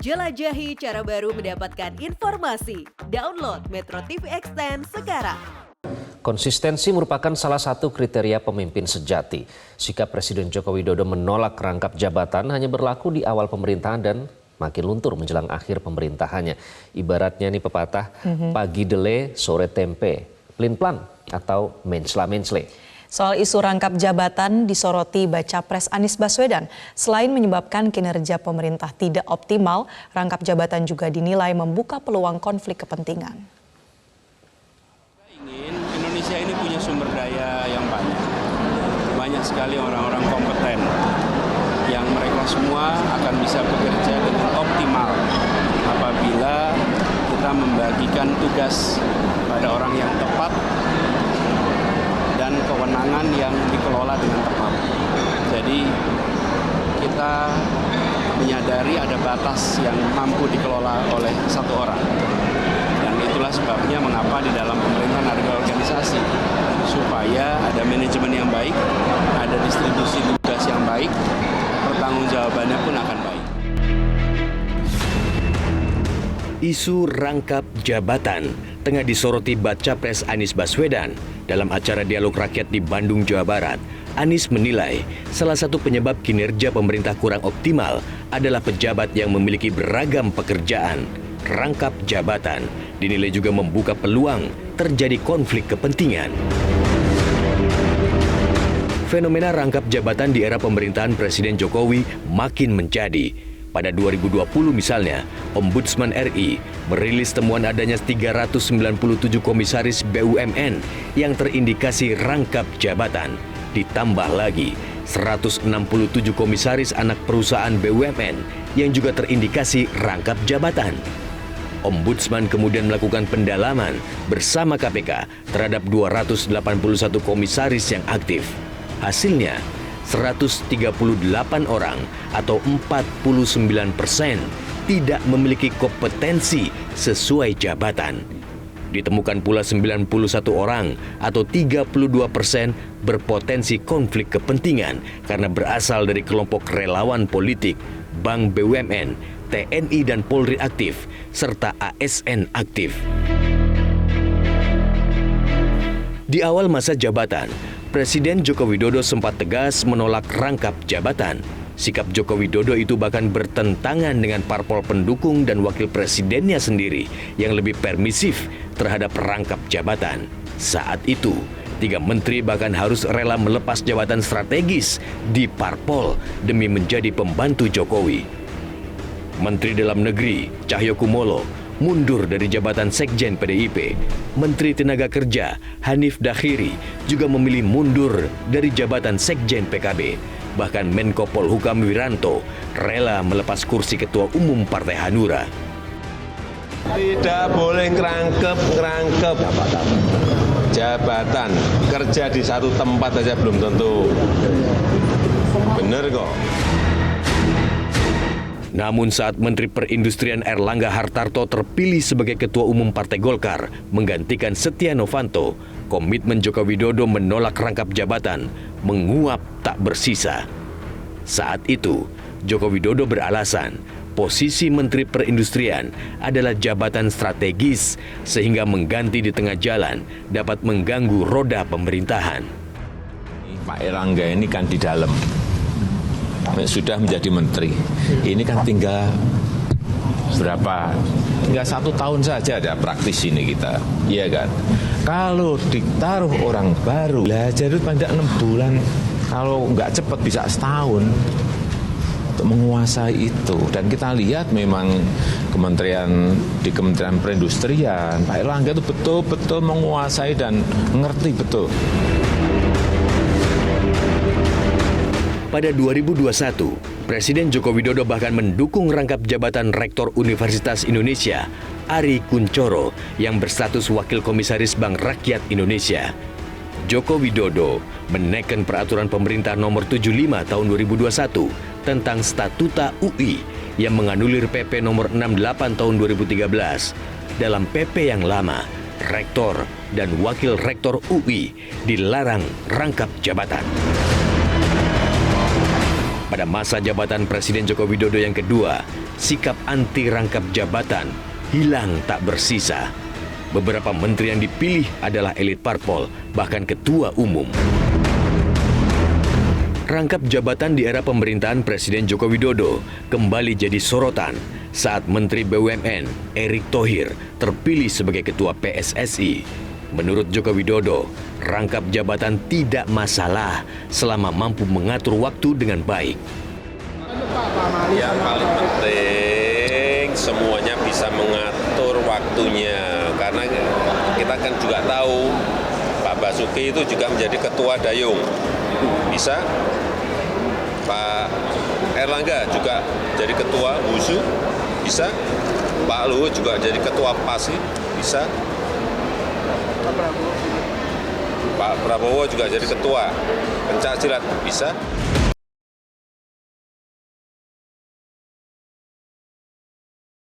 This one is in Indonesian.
Jelajahi cara baru mendapatkan informasi. Download Metro TV Extend sekarang. Konsistensi merupakan salah satu kriteria pemimpin sejati. Sikap Presiden Joko Widodo menolak rangkap jabatan hanya berlaku di awal pemerintahan dan makin luntur menjelang akhir pemerintahannya. Ibaratnya nih pepatah, pagi dele, sore tempe, plin-plan atau mensla-mensle. Soal isu rangkap jabatan disoroti Baca Pres Anies Baswedan. Selain menyebabkan kinerja pemerintah tidak optimal, rangkap jabatan juga dinilai membuka peluang konflik kepentingan. Indonesia ini punya sumber daya yang banyak. Banyak sekali orang-orang kompeten yang mereka semua akan bisa bekerja dengan optimal apabila kita membagikan tugas pada orang yang tepat dan kewenangan yang dikelola dengan tepat. Jadi kita menyadari ada batas yang mampu dikelola oleh satu orang. Dan itulah sebabnya mengapa di dalam pemerintahan ada organisasi. Supaya ada manajemen yang baik, ada distribusi tugas yang baik, pertanggungjawabannya pun akan baik. Isu rangkap jabatan tengah disoroti Baca Pres Anies Baswedan. Dalam acara Dialog Rakyat di Bandung, Jawa Barat, Anies menilai salah satu penyebab kinerja pemerintah kurang optimal adalah pejabat yang memiliki beragam pekerjaan. Rangkap jabatan dinilai juga membuka peluang terjadi konflik kepentingan. Fenomena rangkap jabatan di era pemerintahan Presiden Jokowi makin menjadi. Pada 2020 misalnya, Ombudsman RI merilis temuan adanya 397 komisaris BUMN yang terindikasi rangkap jabatan. Ditambah lagi 167 komisaris anak perusahaan BUMN yang juga terindikasi rangkap jabatan. Ombudsman kemudian melakukan pendalaman bersama KPK terhadap 281 komisaris yang aktif. Hasilnya, 138 orang atau 49% tidak memiliki kompetensi sesuai jabatan. Ditemukan pula 91 orang atau 32% berpotensi konflik kepentingan karena berasal dari kelompok relawan politik, bank BUMN, TNI dan Polri aktif, serta ASN aktif. Di awal masa jabatan, Presiden Joko Widodo sempat tegas menolak rangkap jabatan. Sikap Joko Widodo itu bahkan bertentangan dengan parpol pendukung dan wakil presidennya sendiri yang lebih permisif terhadap rangkap jabatan. Saat itu, 3 menteri bahkan harus rela melepas jabatan strategis di parpol demi menjadi pembantu Jokowi. Menteri Dalam Negeri Cahyokumolo mundur dari jabatan Sekjen PDIP. Menteri Tenaga Kerja Hanif Dakhiri juga memilih mundur dari jabatan Sekjen PKB. Bahkan Menko Polhukam Wiranto rela melepas kursi Ketua Umum Partai Hanura. Tidak boleh ngerangkep jabatan. Kerja di satu tempat saja belum tentu benar kok. Namun saat Menteri Perindustrian Erlangga Hartarto terpilih sebagai Ketua Umum Partai Golkar menggantikan Setia Novanto, komitmen Joko Widodo menolak rangkap jabatan menguap tak bersisa. Saat itu, Joko Widodo beralasan posisi Menteri Perindustrian adalah jabatan strategis sehingga mengganti di tengah jalan dapat mengganggu roda pemerintahan. Pak Erlangga ini kan di dalam. Sudah menjadi menteri, ini kan tinggal berapa? Tinggal 1 tahun saja ada praktis ini kita, iya kan? Kalau ditaruh orang baru, belajar itu pada 6 bulan, kalau nggak cepat bisa setahun untuk menguasai itu. Dan kita lihat memang di Kementerian Perindustrian, Pak Erlangga itu betul-betul menguasai dan mengerti betul. Pada 2021, Presiden Joko Widodo bahkan mendukung rangkap jabatan Rektor Universitas Indonesia, Ari Kunchoro, yang berstatus Wakil Komisaris Bank Rakyat Indonesia. Joko Widodo menaikkan peraturan pemerintah nomor 75 tahun 2021 tentang Statuta UI yang menganulir PP nomor 68 tahun 2013. Dalam PP yang lama, Rektor dan Wakil Rektor UI dilarang rangkap jabatan. Pada masa jabatan Presiden Joko Widodo yang kedua, sikap anti rangkap jabatan hilang tak bersisa. Beberapa menteri yang dipilih adalah elit parpol, bahkan ketua umum. Rangkap jabatan di era pemerintahan Presiden Joko Widodo kembali jadi sorotan saat Menteri BUMN Erick Thohir terpilih sebagai Ketua PSSI. Menurut Joko Widodo, rangkap jabatan tidak masalah selama mampu mengatur waktu dengan baik. Yang paling penting semuanya bisa mengatur waktunya, karena kita kan juga tahu Pak Basuki itu juga menjadi ketua Dayung, bisa. Pak Erlangga juga jadi ketua WUSU, bisa. Pak Luhut juga jadi ketua PASI, bisa. Pak Prabowo juga jadi ketua pencaksilat, bisa.